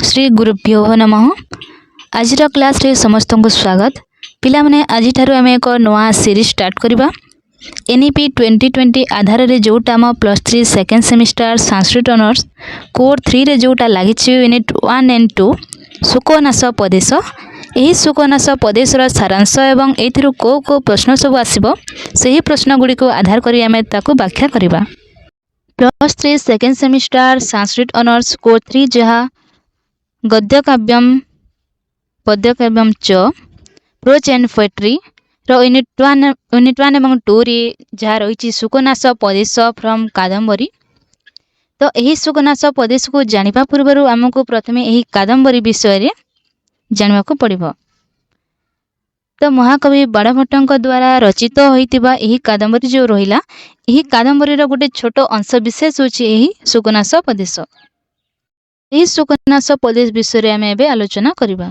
श्री गुरुभ्यो नमः। आज क्लास रे समस्त को स्वागत। पिला माने आज ठारू आम एक नवा सीरीज स्टार्ट करबा। एनईपी 2020 आधार रे जोटा आम +3 second semester Sanskrit honours core 3 रे जोटा लागि यूनिट 1 एंड 2 सुकनाश पदेश। यही सुकनाश पदेशर सारांश एवं एथिरु को प्रश्न सब आसीबो सही प्रश्न गुडी को आधार करी आम ताको व्याख्या करबा। +3 second semester Sanskrit honours core 3 जहा गद्य काव्यम पद्य काव्यम च प्रोज एंड पोएट्री रो यूनिट 1 एवं 2 रे जहा रही सुकनाश पदेश फ्रॉम कादम्बरी। तो यही सुकनाश पदेश को जानिबा पूर्व आमको प्रथमे यही कादम्बरी विषय रे जानवा को पड़िबो। तो महाकवि बाणभट्टଙ୍କ द्वारा रचित होइतिबा यही कादम्बरी जो रहिला यही कादम्बरी रो गोटे छोट अंश विशेष होची यही सुकनाश पदेश। यही सुकनाश पदेश विषय रे आमे एबे आलोचना करिबा।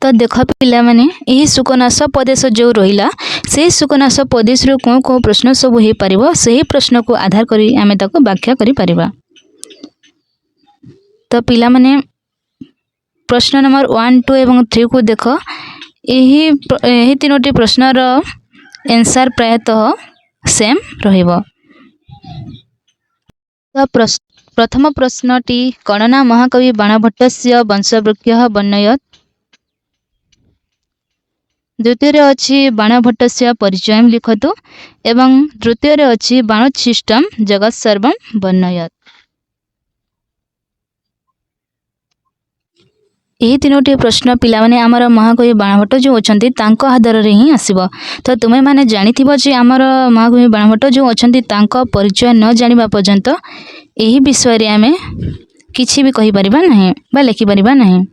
तो देख पिला माने यही सुकनाश पदेश जो रहिला से सुकनाश पदेश रो को प्रश्न सब हे परिबो सही प्रश्न को आधार करी आमे ताको व्याख्या करि परिबा। तो पिला माने प्रश्न नंबर 1, 2 एवं 3 को देख। यही तीनोटी प्रश्न रो आंसर प्रायतः सेम रहिबो। तो प्रथम प्रश्नटी गणना महाकवि बाणभट्टस्य वंशवृक्षः वर्णयत्। द्वितीय रे अछि बाणभट्टस्य परिचयं लिखतु एवं तृतीय रे अछि बाणोच्छिष्टं जगत् सर्वं वर्णयत्। यही तीनोटी प्रश्न पिला माने आमर महाकवि बाणभट्ट जो अछंती तांको आधार रे ही आसीबो। तो तुमे माने जानिथिबो जे आमर महाकवि बाणभट्ट जो अछंती तांको परिचय न जानिबा पर्यंत यही विषय रे आमे किछि भी कहि परिबा नहीं बा लिखि परिबा नहीं।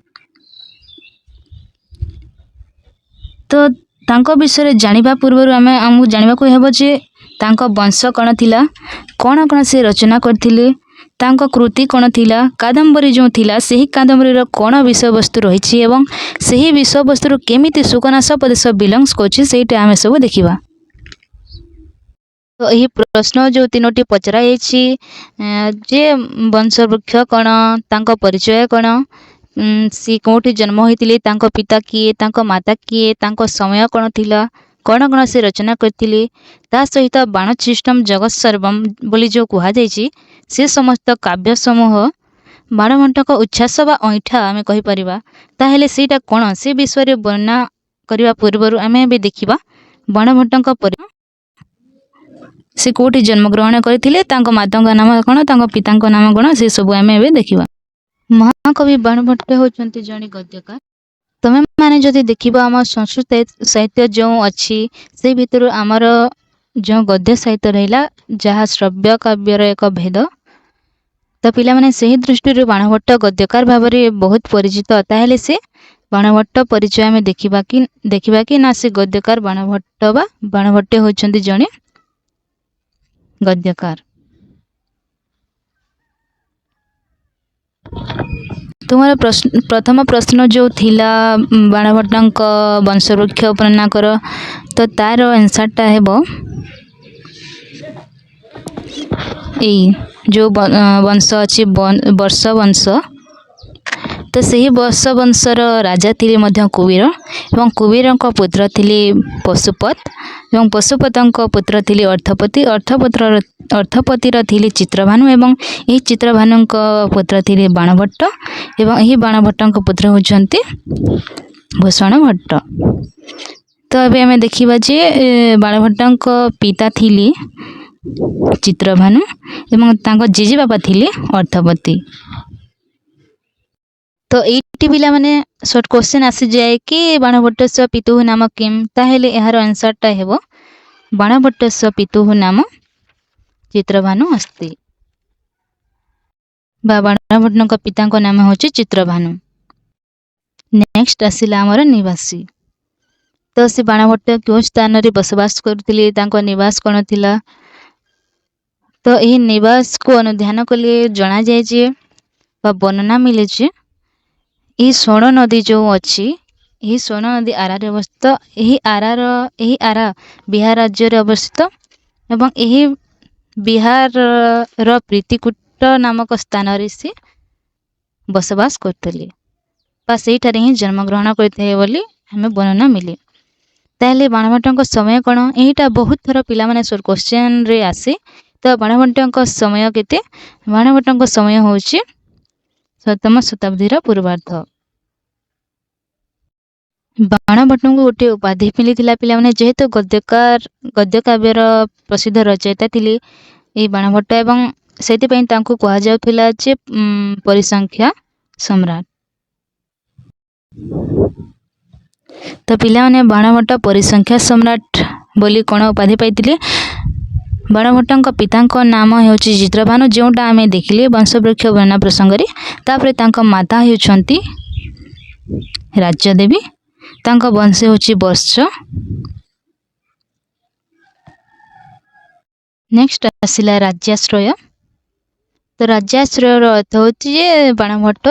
तो तांको विषय रे जानिबा पूर्व आमे हमु जानिबा को हेबो जे तांको वंश कोन थिला, कोन कोन से रचना करथिले, तांको कृति कोन थिला, कादम्बरी जो थिला सही कादम्बरी रो कोन विषय वस्तु रहिछि एवं सही विषय वस्तु रो केमिति सुकनाश पदेश बिलोंग्स करछि सेटा आमे सब देखिबा। तो यही प्रश्न जो तीनोटी पचरा जाइछि जे वंशवृक्ष कोन, तांको परिचय कोन, सी कोठी जन्म होइतिले, तांको पिता किए, तांको माता किए, तांको समय कोन थिला, कोन कोन से रचना करथिले, ता सहित बाणोच्छिष्टम जगत् सर्वम बोली जो कुहा जाइछि से समस्त काव्य समूह बाणभट्टक उच्छ्वास बा ऐठा आमे कहि परिबा। ताहेले सेटा कोन से विषय रे वर्णना करिवा पूर्व आमे बे देखिबा बाणभट्टक पर से कोठी जन्म ग्रहण करथिले, तांको माताଙ୍କ नाम कोन, तांको पिताଙ୍କ नाम कोन से सब आमे बे देखिबा। महाकवि बाणभट्ट होचंती जणी गद्यकार। तमे माने जदि देखिबा आम संस्कृत साहित्य जो अछि से भितर आमर जो गद्य साहित्य रहिला जहा श्रव्य काव्यर एक भेद। तो पिला माने सही दृष्टि बाणभट्ट गद्यकार भाव में बहुत परिचित। ताहेले से बाणभट्ट परिचय आमे देखिबा कि ना से गद्यकार बाणभट्ट बा बाणभट्ट होचंती जणी गद्यकार। तुम्हारा प्रथम प्रश्न जो थिला बाणभट्टଙ୍କ वंशवृक्ष वर्णना कर। तो तार आंसरटा हेबो ए जो वंश अछि वर्ष वंश। तो सही वर्ष वंशर राजा थिले मध्य कुबेर एवं कुबेरଙ୍କ पुत्र थिले पशुपत एवं पशुपतଙ୍କ पुत्र थिले अर्थपति। अर्थपतिर थिले चित्रभानु एवं यही चित्रभानुଙ୍କ पुत्र थिले बाणभट्ट एवं यही बाणभट्टଙ୍କ पुत्र होचंती भूषण भट्ट। तो अबे हमें देखिबा जे बाणभट्टଙ୍କ पिता थिले चित्रभानु एवं तांको जेजे बाबा थिले अर्थपति। तो एटी पिला माने शॉर्ट क्वेश्चन आसी जाए कि बाणभट्टस्य पितुः नाम किम। ताहेले एहार आंसरटा हेबो बाणभट्टस्य पितुः नाम चित्रभानु अस्ति बा बाणभट्टଙ୍କ पिताଙ୍କ नाम होची चित्रभानु। नेक्स्ट आसिला हमर निवासी। तो से बाणभट्ट क्यों स्थान रे बसवास करथिले, तांको निवास कोन थिला। तो एही निवास को अनुध्यान कले जणा जाय जे बा वर्णना मिले जे यही स्वर्ण नदी जो अच्छी यही स्वर्ण नदी आरा रे अवस्थित। यही आरा बिहार राज्य रे अवस्थित एवं यही बिहार रो प्रीतिकूट नामक स्थान रे से बसवास करते बा सेठारे ही जन्मग्रहण करते बोली हमें वर्णना मिले। ताहले बाणभट्ट समय कौन यहीटा बहुत थर पिलाने क्वेश्चन रे आसे। तो बाणभट्ट समय केते बाणभट्ट समय हूँ 7म शताब्दीर पूर्वार्ध। बाणभट्ट को गोटे उपाधि मिली पिलाने जेहेतु गद्य काव्यर प्रसिद्ध रचयिता थिले ये बाणभट्ट एवं से कह जाउथिला जे परिसंख्या सम्राट। तो पिलाने बाणभट्ट परिसंख्या सम्राट बोली कौन उपाधि पाइथिले। बाणभट्ट पिता नाम हूँ चित्रभानु जोटा आम देखिले वंशवृक्ष वर्णना प्रसंग में। माता होती राज्यदेवी वंश हूँ वर्ष। नेक्स्ट आसिला राज्याश्रय। तो राज्याश्रय अर्थ होचे बाणभट्ट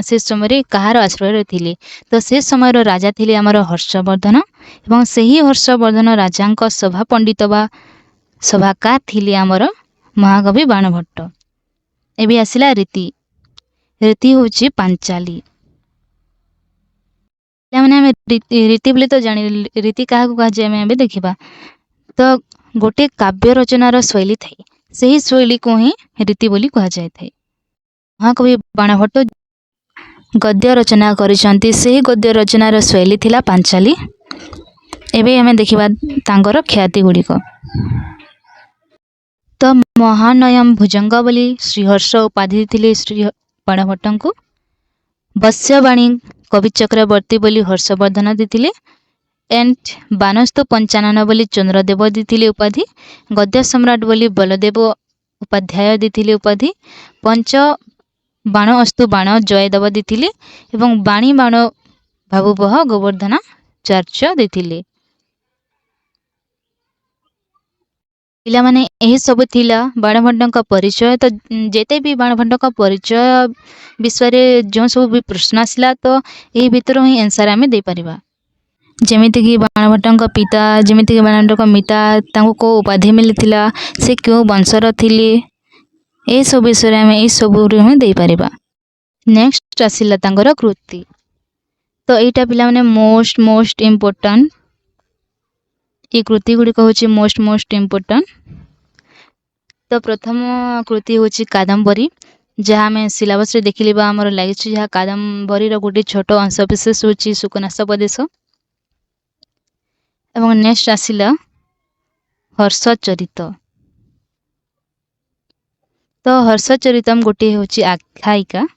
से समय कहार आश्रय थिले। तो से समय राजा थिले आमर हर्षवर्धन एवं सही हर्षवर्धन राजा सभा पंडित बा सभाकार थिले आमर महाकवि बाणभट्ट। एबे आसिला रीति। रीति होची पांचाली। मैंने रीति बोले तो जानी रीति क्या कह जाए देखा। तो गोटे काव्य रचनार शैली थाए से ही शैली को ही रीति बोली कह जाए थे। महाकवि बाणभट्ट गद्य रचना करिसंती से गद्य रचनार शैली थिला पांचाली। एबे हमें देखिबा तांकर ख्याति गुड़िक। तो महानयम भुजंग बोली श्रीहर्ष उपाधि थिले श्री बाणभट्ट को। वश्यवाणी कवि चक्रवर्ती बोली हर्षवर्धन देथिले। एंड बानस्तु पंचानन बोली चंद्रदेव देथिले उपाधि। गद्य सम्राट बोली बलदेव उपाध्याय देथिले उपाधि। पंच बाण अस्तु बाण जयदेव देथिले एवं बाणी बाण भाभुवह गोवर्धनाचार्य देथिले। पिला माने यही सब थिला बाणभट्ट परिचय। तो जेते भी बाणभट्ट परिचय विषय जो सब भी प्रश्न आसला तो यही भितर ही आंसर आम दे परिबा। जेमिति कि बाणभट्ट पिता जेमिति कि बाणभट्ट मिता तांको को उपाधि मिलिथिला से क्यों वंशर थिले ए सब विषय आम ए सब ही दे परिबा। नेक्स्ट आसिला तांकर कृति। तो एटा पिला माने मोस्ट इम्पोर्टेंट ये कृति गुड़िक हूँ मोस्ट इम्पोर्टेंट। तो प्रथम कृति हूँ कादम्बरी जहाँ आम सिलेबस रे देखिले आमर लगी जहाँ कादम्बरी गोटे छोट अंश विशेष हूँ सुकनास प्रदेश। एवं नेक्स्ट आसिला हर्षचरित। तो हर्षचरितम गोटे हूँ आख्यायिका।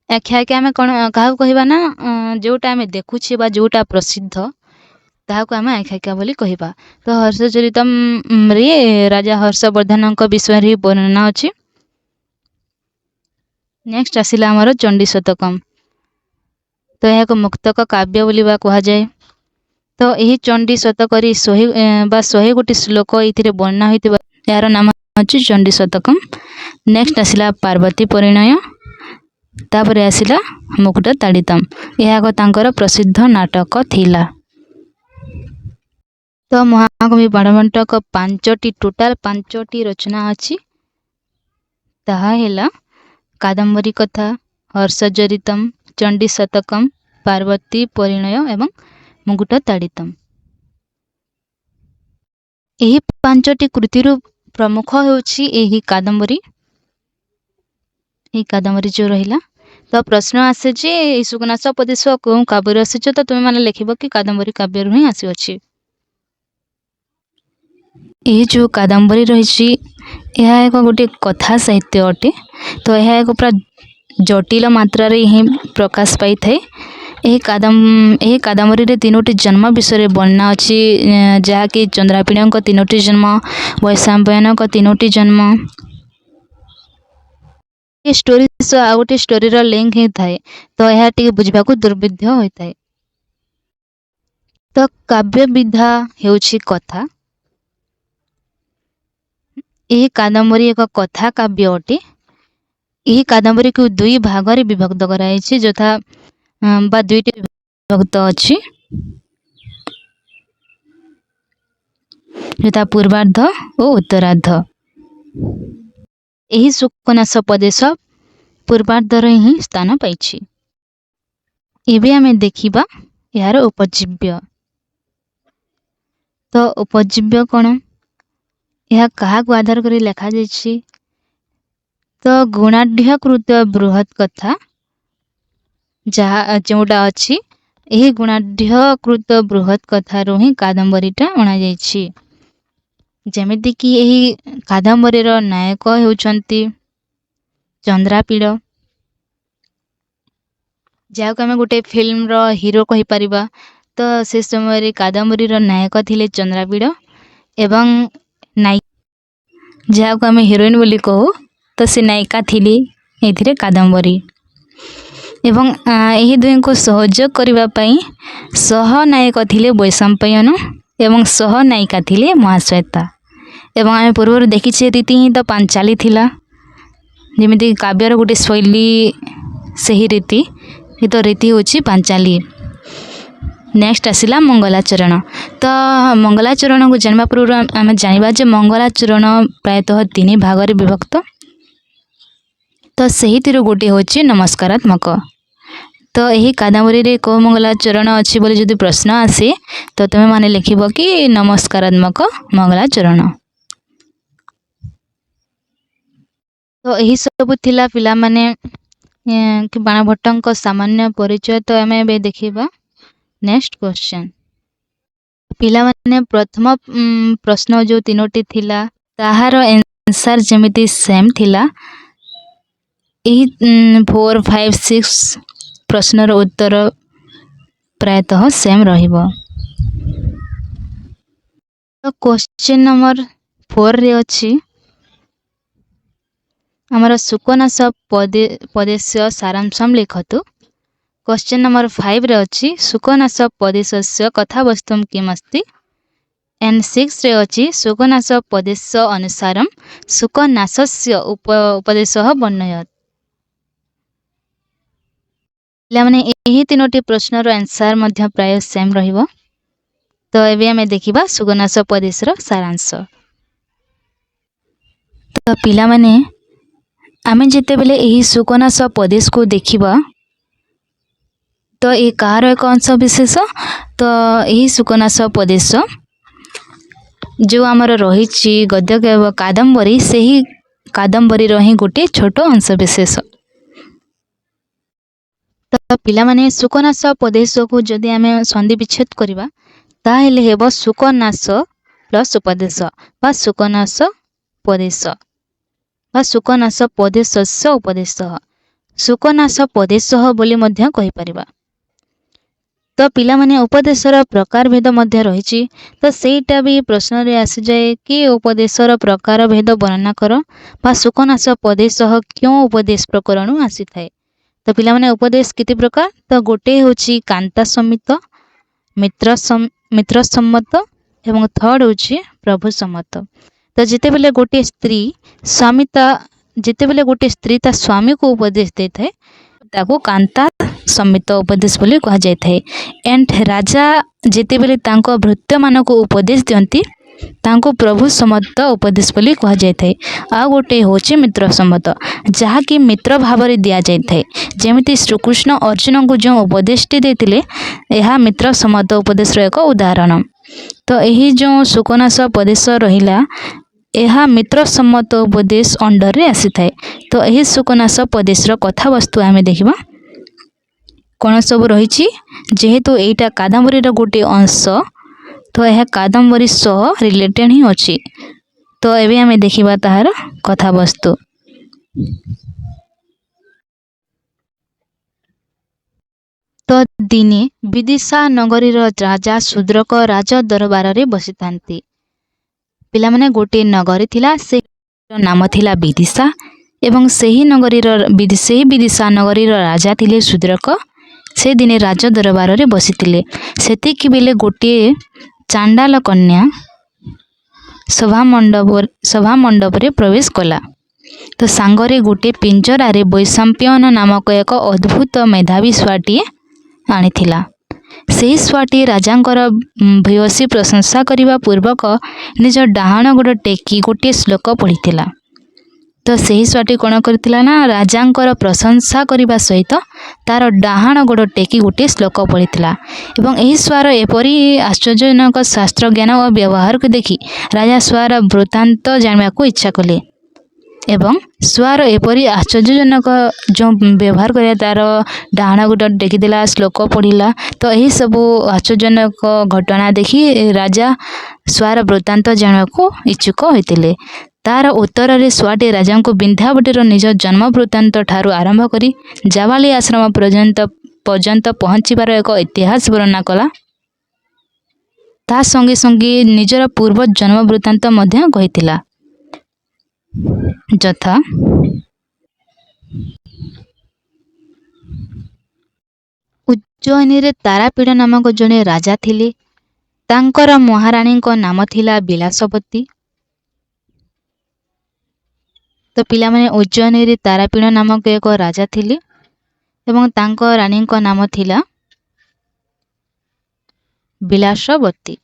आख्यायिका आम कौन क्या कहवा ना जोटा आम देखुचे बा जोटा प्रसिद्ध ताहाको आम आख्यायिका बोली कहबा। तो हर्षचरितम रे राजा हर्षवर्धन विषय रे वर्णना अछि। नेक्स्ट आसिला आमर चंडी शतकम। तो यह एक मुक्तक काव्य बोली कह जाए। तो यही चंडी शतक 100 गोटी श्लोक ये वर्णना होइतिबा यार नाम अछि चंडी शतकम। नेक्स्ट आसिला पार्वती परिणय। तापरे आसिला मुकुट ताड़ितम। यह तांकर प्रसिद्ध नाटक थिला। तो महाकवि बाणभट्ट टोटाल 5टी रचना अच्छी। ताहा हेला कादम्बरी कथा, हर्षचरितम, चंडी शतकम, पार्वती परिणय एवं मुकुट ताड़ितम। यही 5टी कृतिर प्रमुख होउछि एही कादम्बरी। यही कादम्बरी जो रहिला। तो प्रश्न आसे जे सुकनास प्रदेश कौन काव्य आसी तो तुम मैंने लिखब कि कादम्बरी काव्य ही आसी अछि। ये जो कादम्बरी रही यह एक गोटे कथा साहित्य अटे। तो यह एक पूरा जटिल मात्रा रे ही प्रकाश पाई थे। यही कादम्बरी रे 3टी जन्म विषय वर्णना अच्छी जहाँकि चंद्रापिण 3टी जन्म, वैशंपायन 3टी जन्म। ये स्टोरी आ गोटे स्टोरी रो लिंक ही थाए। तो यह टिके बुझबा को दुर्विध्य होता है। तो काव्य विधा हेउछि कथा। यही कादम्बरी एक कथा काव्य अटे। यही कादम्बरी को 2 भाग रे विभक्त कराइछि जथा बा 2टी विभक्त अछि जथा पूर्वार्ध और उत्तरार्ध। यही सुकनास प्रदेश ପୂର୍ବାର୍ଦ୍ଧରେ ହିଁ ସ୍ଥାନ ପାଇଛି। ଏବେ ଆମେ ଦେଖିବା ଏହାର ଉପଜୀବ୍ୟ। ତ ଉପଜୀବ୍ୟ କ'ଣ? ଏହା କାହାକୁ ଆଧାର କରି ଲେଖାଯାଇଛି? ତ ଗୁଣାଢ୍ୟକୃତ ବୃହତ୍ କଥା ଯେଉଁଟା ଅଛି, ଏହି ଗୁଣାଢ୍ୟକୃତ ବୃହତ୍ କଥାରୁ ହିଁ କାଦମ୍ବରୀଟା ଅଣାଯାଇଛି। ଯେମିତିକି ଏହି କାଦମ୍ବରୀର ନାୟକ ହେଉଛନ୍ତି ଚନ୍ଦ୍ରାପୀଡ଼, ଯାହାକୁ ଆମେ ଗୋଟେ ଫିଲ୍ମର ହିରୋ କହିପାରିବା। ତ ସେ ସମୟରେ କାଦମ୍ବରୀର ନାୟକ ଥିଲେ ଚନ୍ଦ୍ରାପୀଡ଼ ଏବଂ ଯାହାକୁ ଆମେ ହିରୋଇନ୍ ବୋଲି କହୁ, ତ ସେ ନାୟିକା ଥିଲେ ଏଥିରେ କାଦମ୍ବରୀ। ଏବଂ ଏହି ଦୁହିଁଙ୍କୁ ସହଯୋଗ କରିବା ପାଇଁ ସହନାୟକ ଥିଲେ ବୈଶମ୍ପାୟନ ଏବଂ ସହନାୟିକା ଥିଲେ ମହାଶ୍ୱେତା। ଏବଂ ଆମେ ପୂର୍ବରୁ ଦେଖିଛେ ରୀତି ହିଁ ତ ପାଞ୍ଚାଳୀ ଥିଲା। ଯେମିତିକି କାବ୍ୟର ଗୋଟେ ଶୈଳୀ ସେହି ରୀତି, ତ ରୀତି ହେଉଛି ପାଞ୍ଚାଳୀ। ନେକ୍ସଟ ଆସିଲା ମଙ୍ଗଳାଚରଣ। ତ ମଙ୍ଗଳାଚରଣକୁ ଜାଣିବା ପୂର୍ବରୁ ଆମେ ଜାଣିବା ଯେ ମଙ୍ଗଳାଚରଣ ପ୍ରାୟତଃ 3 ଭାଗରେ ବିଭକ୍ତ। ତ ସେହିଥିରୁ ଗୋଟିଏ ହେଉଛି ନମସ୍କାରାତ୍ମକ। ତ ଏହି କାଦମ୍ବରୀରେ କେଉଁ ମଙ୍ଗଳାଚରଣ ଅଛି ବୋଲି ଯଦି ପ୍ରଶ୍ନ ଆସେ, ତ ତୁମେମାନେ ଲେଖିବ କି ନମସ୍କାରାତ୍ମକ ମଙ୍ଗଳାଚରଣ। ତ ଏହି ସବୁ ଥିଲା ପିଲାମାନେ ବାଣଭଟ୍ଟଙ୍କ ସାମାନ୍ୟ ପରିଚୟ। ତ ଆମେ ଏବେ ଦେଖିବା ନେକ୍ସଟ କ୍ୱେଶ୍ଚନ୍। ପିଲାମାନେ ପ୍ରଥମ ପ୍ରଶ୍ନ ଯେଉଁ 3ଟି ଥିଲା ତାହାର ଆନ୍ସର ଯେମିତି ସେମ୍ ଥିଲା, ଏହି 4, 5, 6 ପ୍ରଶ୍ନର ଉତ୍ତର ପ୍ରାୟତଃ ସେମ୍ ରହିବ। ତ କ୍ୱେଶ୍ଚନ୍ ନମ୍ବର 4ରେ ଅଛି ଆମର ସୁକନାସ ପଦେଶ ସାରାଂଶମ୍ ଲିଖତୁ। କ୍ୱେଶ୍ଚନ୍ ନମ୍ବର 5ରେ ଅଛି ସୁକନାସ ପଦେଶସ୍ୟ କଥାବସ୍ତୁମ୍ କିମ୍ अस्ति। एंड 6ରେ ଅଛି ସୁକନାସ ପଦେଶ ଅନୁସାରମ୍ ସୁକନାସସ୍ୟ ଉପଦେଶः ବର୍ଣ୍ଣୟତ୍। ପିଲାମାନେ ଏହି 3ଟି ପ୍ରଶ୍ନର ଆନ୍ସର ମଧ୍ୟ ପ୍ରାୟ ସେମ୍ ରହିବ। ତ ଏବେ ଆମେ ଦେଖିବା ସୁକନାସ ପଦେଶର ସାରାଂଶ। ତ ପିଲାମାନେ ଆମେ ଯେତେବେଳେ ଏହି ସୁକନାସ ପଦେଶକୁ ଦେଖିବା, ତ ଏ କାହାର ଏକ ଅଂଶ ବିଶେଷ? ତ ଏହି ସୁକନାସ ପଦେଶ ଯେଉଁ ଆମର ରହିଛି ଗଦ୍ୟ କାଦମ୍ବରୀ, ସେହି କାଦମ୍ବରୀର ହିଁ ଗୋଟିଏ ଛୋଟ ଅଂଶ ବିଶେଷ। ତ ପିଲାମାନେ ସୁକନାସ ପଦେଶକୁ ଯଦି ଆମେ ସନ୍ଧି ବିଚ୍ଛେଦ କରିବା, ତାହେଲେ ହେବ ସୁକନାସ ପ୍ଲସ୍ ଉପଦେଶ ବା ସୁକନାସ ପଦେଶ ବା ସୁକନାସ ପଦେଶସ୍ୟ ଉପଦେଶ, ସୁକନାସ ପଦେଶ ବୋଲି ମଧ୍ୟ କହିପାରିବା। ତ ପିଲାମାନେ ଉପଦେଶର ପ୍ରକାର ଭେଦ ମଧ୍ୟ ରହିଛି। ତ ସେଇଟା ବି ପ୍ରଶ୍ନରେ ଆସିଯାଏ କି ଉପଦେଶର ପ୍ରକାର ଭେଦ ବର୍ଣ୍ଣନା କର ବା ସୁକନାସ ପଦେଶ କେଉଁ ଉପଦେଶ ପ୍ରକରଣରୁ ଆସିଥାଏ। ତ ପିଲାମାନେ ଉପଦେଶ କେତେ ପ୍ରକାର? ତ ଗୋଟେ ହେଉଛି କାନ୍ତା ସମ୍ମିତ, ମିତ୍ର ସମ୍ମତ ଏବଂ ଥର୍ଡ ହେଉଛି ପ୍ରଭୁ ସମ୍ମତ। ତ ଯେତେବେଳେ ଗୋଟିଏ ସ୍ତ୍ରୀ ତା ସ୍ୱାମୀକୁ ଉପଦେଶ ଦେଇଥାଏ, ତାକୁ କାନ୍ତା ସମ୍ମିତ ଉପଦେଶ ବୋଲି କୁହାଯାଇଥାଏ। ଏଣ୍ଡ ରାଜା ଯେତେବେଳେ ତାଙ୍କ ଭୃତ୍ୟମାନଙ୍କୁ ଉପଦେଶ ଦିଅନ୍ତି, ତାଙ୍କୁ ପ୍ରଭୁ ସମ୍ମତ ଉପଦେଶ ବୋଲି କୁହାଯାଇଥାଏ। ଆଉ ଗୋଟେ ହେଉଛି ମିତ୍ର ସମ୍ମତ, ଯାହାକି ମିତ୍ର ଭାବରେ ଦିଆଯାଇଥାଏ। ଯେମିତି ଶ୍ରୀକୃଷ୍ଣ ଅର୍ଜୁନଙ୍କୁ ଯେଉଁ ଉପଦେଶଟି ଦେଇଥିଲେ, ଏହା ମିତ୍ର ସମ୍ମତ ଉପଦେଶର ଏକ ଉଦାହରଣ। ତ ଏହି ଯେଉଁ ସୁକନାସ ପଦେଶ ରହିଲା, ଏହା ମିତ୍ର ସମ୍ମତ ଉପଦେଶ ଅଣ୍ଡରରେ ଆସିଥାଏ। ତ ଏହି ସୁକନାସ ପଦେଶର କଥାବସ୍ତୁ ଆମେ ଦେଖିବା କ'ଣ ସବୁ ରହିଛି। ଯେହେତୁ ଏଇଟା କାଦମ୍ବରୀର ଗୋଟିଏ ଅଂଶ, ତ ଏହା କାଦମ୍ବରୀ ସହ ରିଲେଟେଡ୍ ହିଁ ଅଛି। ତ ଏବେ ଆମେ ଦେଖିବା ତାହାର କଥାବସ୍ତୁ। ତ ଦିନେ ବିଦିଶା ନଗରୀର ରାଜା ଶୂଦ୍ରକ ରାଜ ଦରବାରରେ ବସିଥାନ୍ତି। ପିଲାମାନେ ଗୋଟିଏ ନଗରୀ ଥିଲା, ସେ ନାମ ଥିଲା ବିଦିଶା ଏବଂ ସେହି ବିଦିଶା ନଗରୀର ରାଜା ଥିଲେ ଶୂଦ୍ରକ। ସେ ଦିନେ ରାଜ ଦରବାରରେ ବସିଥିଲେ। ସେତିକି ବେଳେ ଗୋଟିଏ ଚାଣ୍ଡାଳ କନ୍ୟା ସଭା ମଣ୍ଡପରେ ପ୍ରବେଶ କଲା। ତ ସାଙ୍ଗରେ ଗୋଟିଏ ପିଞ୍ଜରାରେ ବୈଶମ୍ପାୟନ ନାମକ ଏକ ଅଦ୍ଭୁତ ମେଧାବୀ ଶୁଆଟିଏ ଆଣିଥିଲା। ସେହି ଶୁଆଟି ରାଜାଙ୍କର ଭୂୟସୀ ପ୍ରଶଂସା କରିବା ପୂର୍ବକ ନିଜ ଡାହାଣ ଗୋଡ଼ ଟେକି ଗୋଟିଏ ଶ୍ଲୋକ ପଢ଼ିଥିଲା। ତ ସେହି ଶୁଆଟି କ'ଣ କରିଥିଲା ନା ରାଜାଙ୍କର ପ୍ରଶଂସା କରିବା ସହିତ ତାର ଡାହାଣ ଗୋଡ଼ ଟେକି ଗୋଟିଏ ଶ୍ଲୋକ ପଢ଼ିଥିଲା। ଏବଂ ଏହି ଶୁଆର ଏପରି ଆଶ୍ଚର୍ଯ୍ୟଜନକ ଶାସ୍ତ୍ର ଜ୍ଞାନ ଓ ବ୍ୟବହାରକୁ ଦେଖି ରାଜା ଶୁଆର ବୃତ୍ତାନ୍ତ ଜାଣିବାକୁ ଇଚ୍ଛା କଲେ। ଏବଂ ଶୁଆର ଏପରି ଆଶ୍ଚର୍ଯ୍ୟଜନକ ଯେଉଁ ବ୍ୟବହାର କରିବା ତାର ଡାହାଣ ଗୋଡ଼ ଟେକିଦେଲା, ଶ୍ଲୋକ ପଢ଼ିଲା, ତ ଏହିସବୁ ଆଶ୍ଚର୍ଯ୍ୟଜନକ ଘଟଣା ଦେଖି ରାଜା ଶୁଆର ବୃତ୍ତାନ୍ତ ଜାଣିବାକୁ ଇଚ୍ଛୁକ ହୋଇଥିଲେ। ତାର ଉତ୍ତରରେ ଶୁଆଟି ରାଜାଙ୍କୁ ବିନ୍ଧ୍ୟାବତୀର ନିଜ ଜନ୍ମ ବୃତ୍ତାନ୍ତ ଠାରୁ ଆରମ୍ଭ କରି ଜାବାଲି ଆଶ୍ରମ ପର୍ଯ୍ୟନ୍ତ ପହଞ୍ଚିବାର ଏକ ଇତିହାସ ବର୍ଣ୍ଣନା କଲା। ତା ସଙ୍ଗେ ସଙ୍ଗେ ନିଜର ପୂର୍ବ ଜନ୍ମ ବୃତ୍ତାନ୍ତ ମଧ୍ୟ କହିଥିଲା। ଯଥା ଉଜ୍ଜୟିନୀରେ ତାରାପୀଡ଼ ନାମକ ଜଣେ ରାଜା ଥିଲେ। ତାଙ୍କର ମହାରାଣୀଙ୍କ ନାମ ଥିଲା ବିଳାସବତୀ। ତ ପିଲାମାନେ ଉଜ୍ଜୟିନୀରେ ତାରାପୀଡ଼ ନାମକ ଏକ ରାଜା ଥିଲେ ଏବଂ ତାଙ୍କ ରାଣୀଙ୍କ ନାମ ଥିଲା ବିଳାସବତୀ।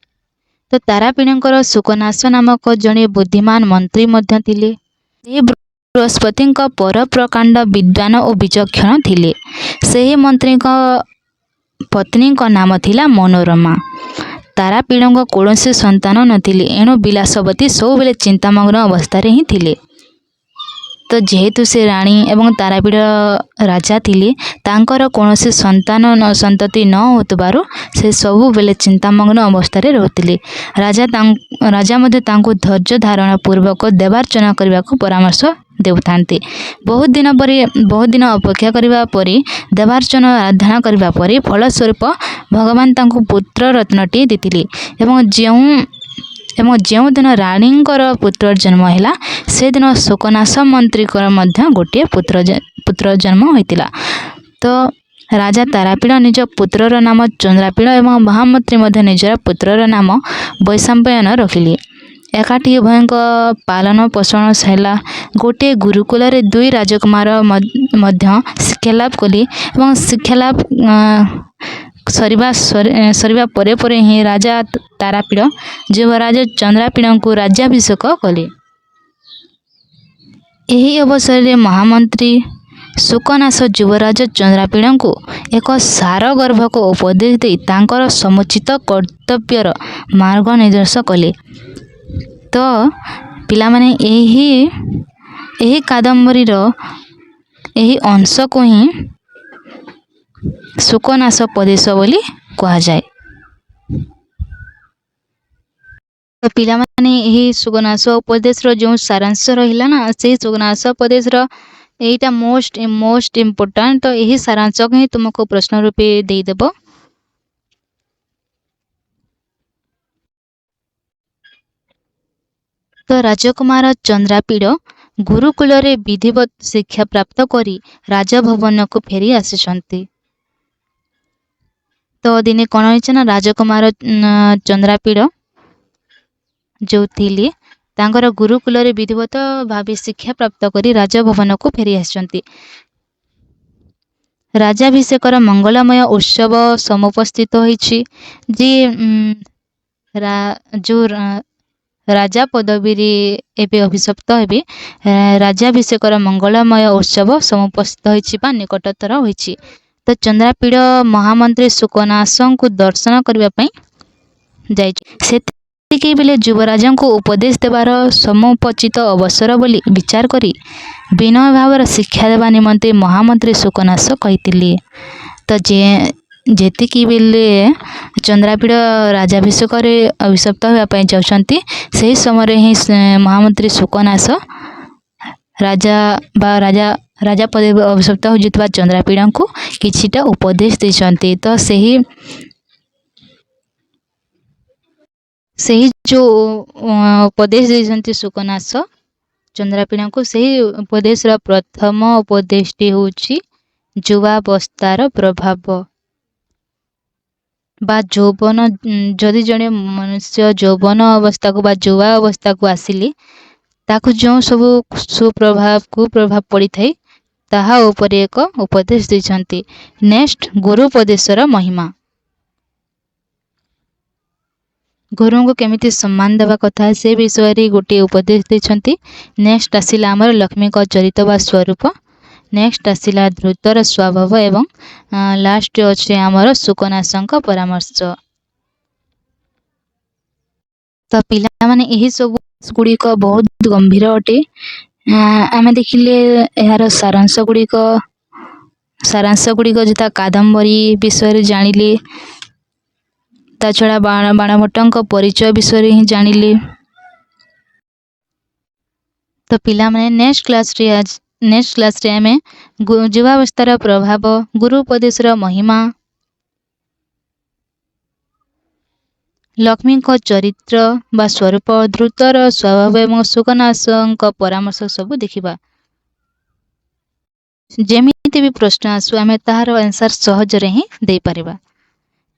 ତ ତାରାପୀଡ଼ଙ୍କର ସୁକନାସ ନାମକ ଜଣେ ବୁଦ୍ଧିମାନ ମନ୍ତ୍ରୀ ମଧ୍ୟ ଥିଲେ। ସେ ବୃହସ୍ପତିଙ୍କ ପରପ୍ରକାଣ୍ଡ ବିଦ୍ୱାନ ଓ ବିଚକ୍ଷଣ ଥିଲେ। ସେହି ମନ୍ତ୍ରୀଙ୍କ ପତ୍ନୀଙ୍କ ନାମ ଥିଲା ମନୋରମା। ତାରାପୀଡ଼ଙ୍କ କୌଣସି ସନ୍ତାନ ନଥିଲେ, ଏଣୁ ବିଳାସବତୀ ସବୁବେଳେ ଚିନ୍ତାମଗ୍ନ ଅବସ୍ଥାରେ ହିଁ ଥିଲେ। ତ ଯେହେତୁ ସେ ରାଣୀ ଏବଂ ତାରାପୀଡ଼ ରାଜା ଥିଲେ, ତାଙ୍କର କୌଣସି ସନ୍ତତି ନ ହେଉଥିବାରୁ ସେ ସବୁବେଳେ ଚିନ୍ତାମଗ୍ନ ଅବସ୍ଥାରେ ରହୁଥିଲେ। ରାଜା ମଧ୍ୟ ତାଙ୍କୁ ଧୈର୍ଯ୍ୟ ଧାରଣ ପୂର୍ବକ ଦେବାର୍ଚ୍ଚନା କରିବାକୁ ପରାମର୍ଶ ଦେଉଥାନ୍ତି। ବହୁତ ଦିନ ଅପେକ୍ଷା କରିବା ପରେ ଦେବାର୍ଚ୍ଚନା ଆରାଧନା କରିବା ପରେ ଫଳସ୍ୱରୂପ ଭଗବାନ ତାଙ୍କୁ ପୁତ୍ର ରତ୍ନଟିଏ ଦେଇଥିଲେ। ଏବଂ ଯେଉଁଦିନ ରାଣୀଙ୍କର ପୁତ୍ର ଜନ୍ମ ହେଲା, ସେଦିନ ସୁକନାସ ମନ୍ତ୍ରୀଙ୍କର ମଧ୍ୟ ଗୋଟିଏ ପୁତ୍ର ଜନ୍ମ ହୋଇଥିଲା। ତ ରାଜା ତାରାପୀଡ଼ ନିଜ ପୁତ୍ରର ନାମ ଚନ୍ଦ୍ରାପୀଡ଼ ଏବଂ ମହାମନ୍ତ୍ରୀ ମଧ୍ୟ ନିଜର ପୁତ୍ରର ନାମ ବୈଶମ୍ପାୟନ ରଖିଲେ। ଏକାଠି ଉଭୟଙ୍କ ପାଳନ ପୋଷଣ ହେଲା। ଗୋଟିଏ ଗୁରୁକୁଳରେ ଦୁଇ ରାଜକୁମାର ମଧ୍ୟ ଶିକ୍ଷାଲାଭ କଲେ ଏବଂ ଶିକ୍ଷାଲାଭ ସରିବା ପରେ ପରେ ହିଁ ରାଜା ତାରାପୀଡ଼ ଯୁବରାଜ ଚନ୍ଦ୍ରାପୀଡ଼ଙ୍କୁ ରାଜ୍ୟାଭିଷେକ କଲେ। ଏହି ଅବସରରେ ମହାମନ୍ତ୍ରୀ ସୁକନାସ ଯୁବରାଜ ଚନ୍ଦ୍ରାପୀଡ଼ଙ୍କୁ ଏକ ସାରଗର୍ଭକ ଉପଦେଶ ଦେଇ ତାଙ୍କର ସମୁଚିତ କର୍ତ୍ତବ୍ୟର ମାର୍ଗ ନିର୍ଦ୍ଦେଶ କଲେ। ତ ପିଲାମାନେ ଏହି କାଦମ୍ବରୀର ଏହି ଅଂଶକୁ ହିଁ ସୁକନାସୋପଦେଶ ବୋଲି କୁହାଯାଏ। ତ ପିଲାମାନେ ଏହି ସୁକନାସ ଉପଦେଶର ଯେଉଁ ସାରାଂଶ ରହିଲା ନା, ସେଇ ସୁକନାସ ଉପଦେଶର ଏଇଟା ମୋଷ୍ଟ ଇମ୍ପୋର୍ଟାଣ୍ଟ। ତ ଏହି ସାରାଂଶକୁ ହିଁ ତୁମକୁ ପ୍ରଶ୍ନ ରୂପେ ଦେଇଦେବ। ତ ରାଜକୁମାର ଚନ୍ଦ୍ରାପୀଡ଼ ଗୁରୁକୁଳରେ ବିଧିବତ ଶିକ୍ଷା ପ୍ରାପ୍ତ କରି ରାଜଭବନକୁ ଫେରି ଆସିଛନ୍ତି। ତ ଦିନେ କ'ଣ ହେଇଛି ନା, ରାଜକୁମାର ଚନ୍ଦ୍ରାପୀଡ଼ ଯେଉଁ ଥିଲେ, ତାଙ୍କର ଗୁରୁକୁଳରେ ବିଧିବତ ଭାବେ ଶିକ୍ଷା ପ୍ରାପ୍ତ କରି ରାଜଭବନକୁ ଫେରି ଆସିଛନ୍ତି। ରାଜାଭିଷେକର ମଙ୍ଗଳମୟ ଉତ୍ସବ ସମୁପସ୍ଥିତ ହୋଇଛି। ଯେ ଯେଉଁ ରାଜା ପଦବୀରେ ଏବେ ଅଭିଷିକ୍ତ ହେବେ, ରାଜାଭିଷେକର ମଙ୍ଗଳମୟ ଉତ୍ସବ ସମୁପସ୍ଥିତ ହୋଇଛି ବା ନିକଟତର ହୋଇଛି। ତ ଚନ୍ଦ୍ରାପୀଡ଼ ମହାମନ୍ତ୍ରୀ ସୁକନାସଙ୍କୁ ଦର୍ଶନ କରିବା ପାଇଁ ଯାଇଛି। ସେତିକିବେଳେ ଯୁବରାଜଙ୍କୁ ଉପଦେଶ ଦେବାର ସମୁପଚିତ ଅବସର ବୋଲି ବିଚାର କରି ବିନୟ ଭାବରେ ଶିକ୍ଷା ଦେବା ନିମନ୍ତେ ମହାମନ୍ତ୍ରୀ ସୁକନାସ କହିଥିଲେ। ତ ଯେତିକିବେଳେ ଚନ୍ଦ୍ରାପୀଡ଼ ରାଜାଭିଷେକରେ ଅଭିଷିକ୍ତ ହେବା ପାଇଁ ଯାଉଛନ୍ତି, ସେହି ସମୟରେ ହିଁ ମହାମନ୍ତ୍ରୀ ସୁକନାସ ରାଜା ପଦବୀ ଅଭିଷିକ୍ତ ହୋଇଥିବା ଚନ୍ଦ୍ରାପୀଡ଼ଙ୍କୁ କିଛିଟା ଉପଦେଶ ଦେଇଛନ୍ତି। ତ ସେହି ଯେଉଁ ଉପଦେଶ ଦେଇଛନ୍ତି ସୁକନାସ ଚନ୍ଦ୍ରାପୀଡ଼ଙ୍କୁ, ସେହି ଉପଦେଶର ପ୍ରଥମ ଉପଦେଶଟି ହେଉଛି ଯୁବାବସ୍ଥାର ପ୍ରଭାବ ବା ଯୌବନ। ଯଦି ଜଣେ ମନୁଷ୍ୟ ଯୌବନ ଅବସ୍ଥାକୁ ବା ଯୁବା ଅବସ୍ଥାକୁ ଆସିଲେ, ତାକୁ ଯେଉଁ ସବୁ କୁପ୍ରଭାବ ପଡ଼ିଥାଏ, ତାହା ଉପରେ ଏକ ଉପଦେଶ ଦେଇଛନ୍ତି। ନେକ୍ସଟ, ଗୁରୁପଦେଶର ମହିମା। गुरुଙ୍କୁ କେମିତି ସମ୍ମାନ ଦେବା କଥା ସେ ବିଷୟରେ ଗୋଟିଏ ଉପଦେଶ ଦେଇଛନ୍ତି। ନେକ୍ସଟ ଆସିଲା ଆମର ଲକ୍ଷ୍ମୀଙ୍କ ଚରିତ୍ର ବା ସ୍ୱରୂପ। ନେକ୍ସଟ ଆସିଲା ଧୃତର ସ୍ୱଭାବ ଏବଂ ଲାଷ୍ଟ ଅଛି ଆମର ସୁକନାସଙ୍କ ପରାମର୍ଶ। ତ ପିଲାମାନେ ଏହିସବୁ ଗୁଡ଼ିକ ବହୁତ ଗମ୍ଭୀର ଅଟେ। ଆମେ ଦେଖିଲେ ଏହାର ସାରାଂଶ ଗୁଡ଼ିକ ଯଥା କାଦମ୍ବରୀ ବିଷୟରେ ଜାଣିଲେ, ତା ଛଡ଼ା ବାଣଭଟ୍ଟଙ୍କ ପରିଚୟ ବିଷୟରେ ହିଁ ଜାଣିଲେ। ତ ପିଲାମାନେ ନେକ୍ସଟ କ୍ଲାସରେ ଆମେ ଯୁବାବସ୍ଥାର ପ୍ରଭାବ, ଗୁରୁ ଉପଦେଶର ମହିମା, ଲକ୍ଷ୍ମୀଙ୍କ ଚରିତ୍ର ବା ସ୍ୱରୂପ, ଧୃତର ସ୍ୱଭାବ ଏବଂ ସୁକନାସଙ୍କ ପରାମର୍ଶ ସବୁ ଦେଖିବା। ଯେମିତି ବି ପ୍ରଶ୍ନ ଆସୁ ଆମେ ତାହାର ଆନ୍ସର ସହଜରେ ହିଁ ଦେଇପାରିବା।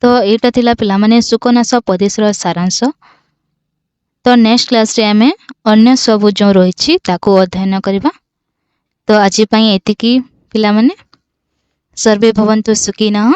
ତ ଏଇଟା ଥିଲା ପିଲାମାନେ ସୁକନାସ ପଦେଶର ସାରାଂଶ। ତ ନେକ୍ସଟ କ୍ଲାସରେ ଆମେ ଅନ୍ୟ ସବୁ ଯେଉଁ ରହିଛି ତାକୁ ଅଧ୍ୟୟନ କରିବା। ତ ଆଜି ପାଇଁ ଏତିକି ପିଲାମାନେ। ସର୍ବେ ଭବନ୍ତୁ ସୁଖିନଃ।